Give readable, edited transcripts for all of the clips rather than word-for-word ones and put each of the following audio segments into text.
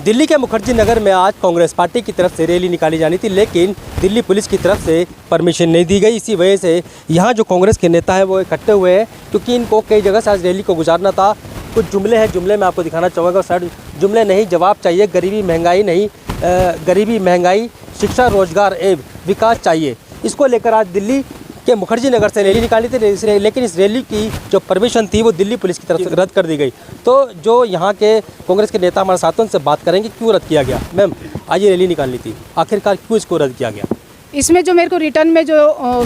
दिल्ली के मुखर्जी नगर में आज कांग्रेस पार्टी की तरफ से रैली निकाली जानी थी, लेकिन दिल्ली पुलिस की तरफ से परमिशन नहीं दी गई। इसी वजह से यहाँ जो कांग्रेस के नेता हैं वो इकट्ठे हुए हैं, क्योंकि इनको कई जगह से आज रैली को गुजारना था। कुछ जुमले हैं, जुमले मैं आपको दिखाना चाहूँगा। सर, जुमले नहीं, जवाब चाहिए। गरीबी महंगाई नहीं, गरीबी महंगाई, शिक्षा, रोजगार एवं विकास चाहिए। इसको लेकर आज दिल्ली के मुखर्जी नगर से रैली निकाली थी, लेकिन इस रैली की जो परमिशन थी वो दिल्ली पुलिस की तरफ से रद्द कर दी गई। तो जो यहाँ के कांग्रेस के नेता हमारे साथ उनसे बात करेंगे क्यों रद्द किया गया। मैम, आज ये रैली निकालनी थी, आखिरकार क्यों इसको रद्द किया गया? इसमें जो मेरे को रिटर्न में जो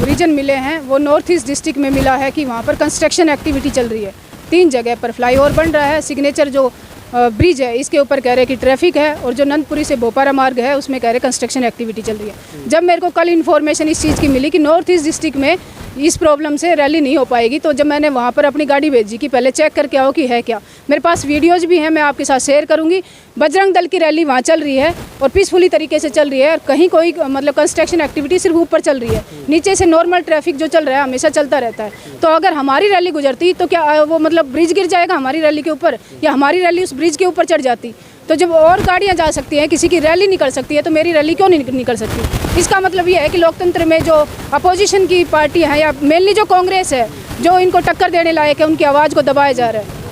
रीजन मिले हैं वो नॉर्थ ईस्ट डिस्ट्रिक्ट में मिला है कि वहाँ पर कंस्ट्रक्शन एक्टिविटी चल रही है। 3 जगह पर फ्लाईओवर बन रहा है। सिग्नेचर जो ब्रिज है इसके ऊपर कह रहे हैं कि ट्रैफिक है, और जो नंदपुरी से भोपारा मार्ग है उसमें कह रहे हैं कंस्ट्रक्शन एक्टिविटी चल रही है। जब मेरे को कल इन्फॉर्मेशन इस चीज़ की मिली कि नॉर्थ ईस्ट डिस्ट्रिक्ट में इस प्रॉब्लम से रैली नहीं हो पाएगी, तो जब मैंने वहाँ पर अपनी गाड़ी भेजी कि पहले चेक करके आओ कि है क्या। मेरे पास वीडियोज़ भी हैं, मैं आपके साथ शेयर करूँगी। बजरंग दल की रैली वहाँ चल रही है और पीसफुली तरीके से चल रही है, और कहीं कोई मतलब कंस्ट्रक्शन एक्टिविटी सिर्फ ऊपर चल रही है, नीचे से नॉर्मल ट्रैफिक जो चल रहा है हमेशा चलता रहता है। तो अगर हमारी रैली गुजरती तो क्या वो मतलब ब्रिज गिर जाएगा हमारी रैली के ऊपर, या हमारी रैली उस ब्रिज के ऊपर चढ़ जाती? तो जब और गाड़ियाँ जा सकती हैं, किसी की रैली निकल सकती है, तो मेरी रैली क्यों नहीं निकल सकती? इसका मतलब ये है कि लोकतंत्र में जो अपोजिशन की पार्टी है या मेनली जो कांग्रेस है, जो इनको टक्कर देने लायक है, उनकी आवाज़ को दबाया जा रहा है।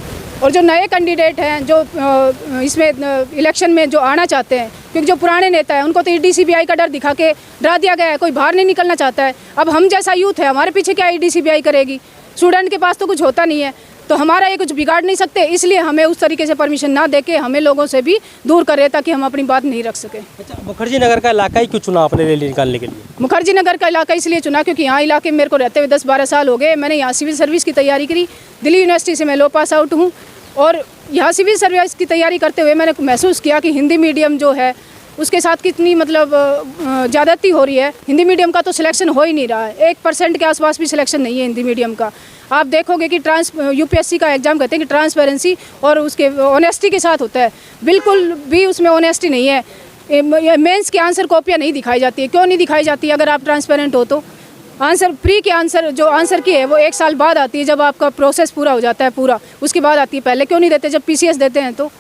और जो नए कैंडिडेट हैं जो इसमें इलेक्शन में जो आना चाहते हैं, क्योंकि जो पुराने नेता हैं उनको तो ईडी सीबीआई का डर दिखा के डरा दिया गया है, कोई बाहर नहीं निकलना चाहता है। अब हम जैसा यूथ है, हमारे पीछे क्या ईडी सीबीआई करेगी? स्टूडेंट के पास तो कुछ होता नहीं है, तो हमारा ये कुछ बिगाड़ नहीं सकते, इसलिए हमें उस तरीके से परमिशन ना देके हमें लोगों से भी दूर करे ताकि हम अपनी बात नहीं रख सके। अच्छा, मुखर्जी नगर का इलाका ही क्यों चुना आपने रैली निकालने के लिए? मुखर्जी नगर का इलाका इसलिए चुना क्योंकि यहाँ इलाके में मेरे को रहते हुए 10-12 साल हो गए। मैंने यहाँ सिविल सर्विस की तैयारी करी, दिल्ली यूनिवर्सिटी से मैं लो पास आउट हूँ, और यहाँ सिविल सर्विस की तैयारी करते हुए मैंने महसूस किया कि हिंदी मीडियम जो है उसके साथ कितनी मतलब ज़्यादती हो रही है। हिंदी मीडियम का तो सिलेक्शन हो ही नहीं रहा है, 1% के आसपास भी सिलेक्शन नहीं है हिंदी मीडियम का। आप देखोगे कि यूपीएससी का एग्ज़ाम कहते हैं कि ट्रांसपेरेंसी और उसके ऑनेस्टी के साथ होता है, बिल्कुल भी उसमें ऑनेस्टी नहीं है। मेंस के आंसर कॉपियाँ नहीं दिखाई जाती है। क्यों नहीं दिखाई जाती? अगर आप ट्रांसपेरेंट हो तो आंसर प्री के आंसर जो आंसर की है वो 1 साल बाद आती है, जब आपका प्रोसेस पूरा हो जाता है पूरा, उसके बाद आती है। पहले क्यों नहीं देते? जब पीसीएस देते हैं तो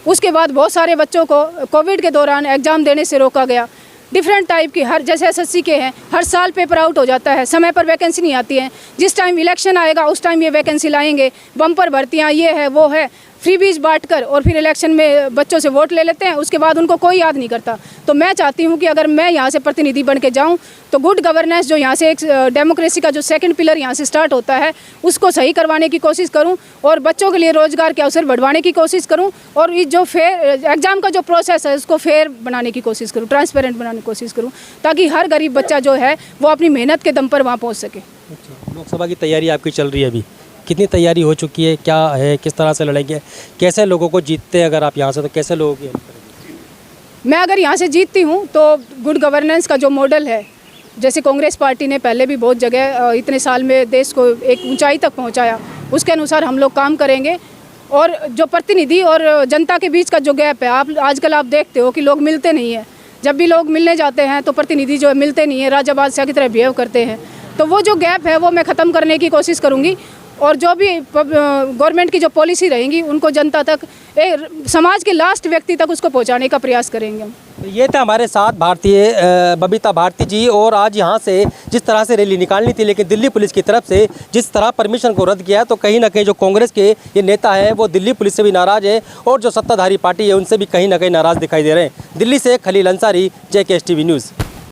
उसके बाद बहुत सारे बच्चों को कोविड के दौरान एग्ज़ाम देने से रोका गया। डिफरेंट टाइप की हर जैसे एसएससी के हैं, हर साल पेपर आउट हो जाता है, समय पर वैकेंसी नहीं आती है। जिस टाइम इलेक्शन आएगा उस टाइम ये वैकेंसी लाएंगे, बम्पर भर्तियाँ, ये है वो है, फ्रीबीज बांटकर, और फिर इलेक्शन में बच्चों से वोट ले लेते हैं, उसके बाद उनको कोई याद नहीं करता। तो मैं चाहती हूँ कि अगर मैं यहाँ से प्रतिनिधि बन के जाऊँ तो गुड गवर्नेंस जो यहाँ से एक डेमोक्रेसी का जो सेकंड पिलर यहाँ से स्टार्ट होता है उसको सही करवाने की कोशिश करूँ, और बच्चों के लिए रोजगार के अवसर बढ़वाने की कोशिश करूँ, और ये जो फेयर एग्ज़ाम का जो प्रोसेस है उसको फेयर बनाने की कोशिश करूँ, ट्रांसपेरेंट बनाने की कोशिश करूँ, ताकि हर गरीब बच्चा जो है वो अपनी मेहनत के दम पर वहाँ पहुँच सके। लोकसभा की तैयारी आपकी चल रही है, अभी कितनी तैयारी हो चुकी है, क्या है, किस तरह से लड़ेंगे, कैसे लोगों को जीतते हैं? अगर आप यहाँ से तो कैसे लोगों की हेल्प करेंगे? मैं अगर यहाँ से जीतती हूँ तो गुड गवर्नेंस का जो मॉडल है, जैसे कांग्रेस पार्टी ने पहले भी बहुत जगह इतने साल में देश को एक ऊंचाई तक पहुँचाया, उसके अनुसार हम लोग काम करेंगे। और जो प्रतिनिधि और जनता के बीच का जो गैप है, आप आजकल आप देखते हो कि लोग मिलते नहीं हैं। जब भी लोग मिलने जाते हैं तो प्रतिनिधि जो मिलते नहीं है, राजा बादशाह की तरह बिहेव करते हैं। तो वो जो गैप है वो मैं ख़त्म करने की कोशिश करूँगी, और जो भी गवर्नमेंट की जो पॉलिसी रहेंगी उनको जनता तक, समाज के लास्ट व्यक्ति तक उसको पहुंचाने का प्रयास करेंगे हम। तो ये था हमारे साथ बबीता भारती जी। और आज यहाँ से जिस तरह से रैली निकालनी थी, लेकिन दिल्ली पुलिस की तरफ से जिस तरह परमिशन को रद्द किया, तो कहीं ना कहीं जो कांग्रेस के ये नेता हैं वो दिल्ली पुलिस से भी नाराज़ है, और जो सत्ताधारी पार्टी है उनसे भी कहीं ना कहीं नाराज़ दिखाई दे रहे हैं। दिल्ली से Khalil Ansari, JKS TV news.